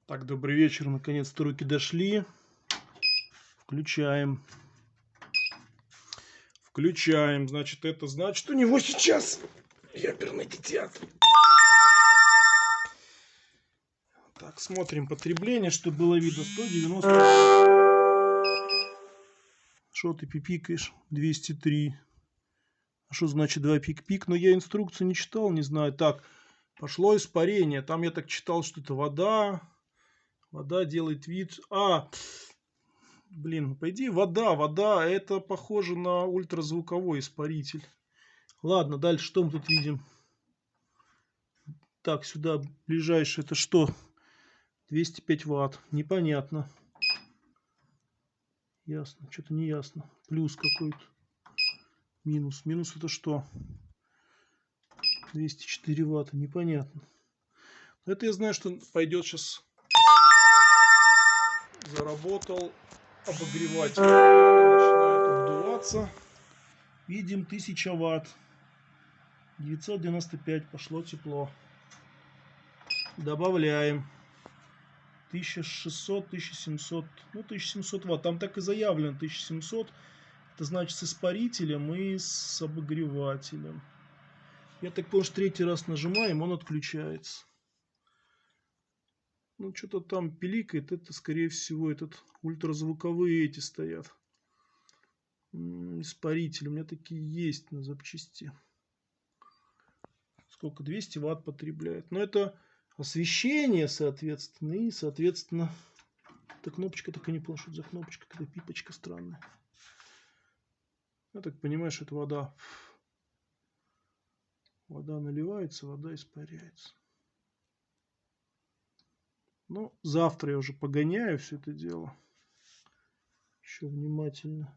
Так, добрый вечер. Наконец-то руки дошли. Включаем. Включаем. Значит, это значит, у него сейчас ядерный детят. Так, смотрим потребление, чтобы было видно. 190. Что ты пипикаешь? 203. А что значит 2 пик-пик? Но я инструкцию не читал, не знаю. Так, пошло испарение. Там я так читал, что это вода. Вода делает вид... Блин, по идее вода, это похоже на ультразвуковой испаритель. Ладно, дальше что мы тут видим? Так, сюда ближайшее, это что? 205 ватт, непонятно. Ясно, что-то не ясно. Плюс какой-то. Минус, минус это что? 204 ватта, непонятно. Это я знаю, что пойдет сейчас. Заработал обогреватель. Начинает обдуваться. Видим 1000 ватт. 995, пошло тепло. Добавляем. 1600, 1700, ну 1700 ватт. Там так и заявлено 1700. Это значит с испарителем и с обогревателем. Я так понял, что третий раз нажимаем, он отключается. Ну что-то там пиликает. Это скорее всего этот ультразвуковые эти стоят. Испаритель. У меня такие есть на запчасти. Сколько? 200 ватт потребляет. Но это освещение, соответственно. И, соответственно, эта кнопочка, так и не понял, что это за кнопочка. Какая пипочка странная. Я так понимаю, что это вода. Вода наливается, вода испаряется. Ну, завтра я уже погоняю все это дело. Еще внимательно.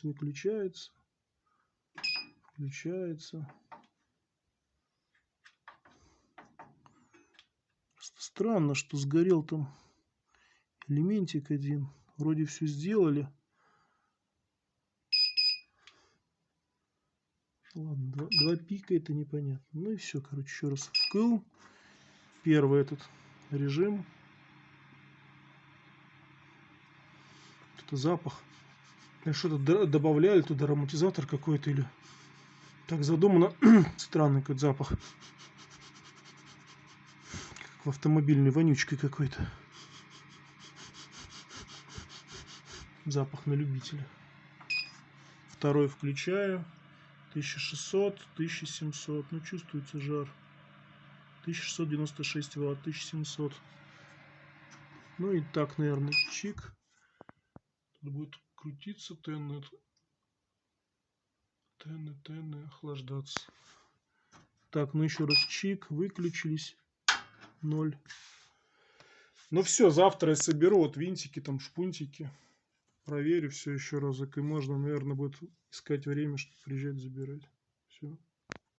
Выключается. Включается. Странно, что сгорел там элементик один. Вроде все сделали. Ладно, 2 пика это непонятно. Ну и все, короче, еще раз вкл. Первый этот режим. Это запах. Что-то добавляли туда, ароматизатор какой-то или... Так задумано. Странный какой-то запах. Как в автомобильной вонючке какой-то. Запах на любителя. Второй включаю. 1600, 1700. Ну, чувствуется жар. 1696 ватт, 1700. Ну и так, наверное, чик. Тут будет крутиться тенны, охлаждаться. Так, ну еще раз чик, выключились. 0. Ну все, завтра я соберу вот винтики, там шпунтики. Проверю все еще разок. И можно, наверное, будет искать время, чтобы приезжать забирать. Все.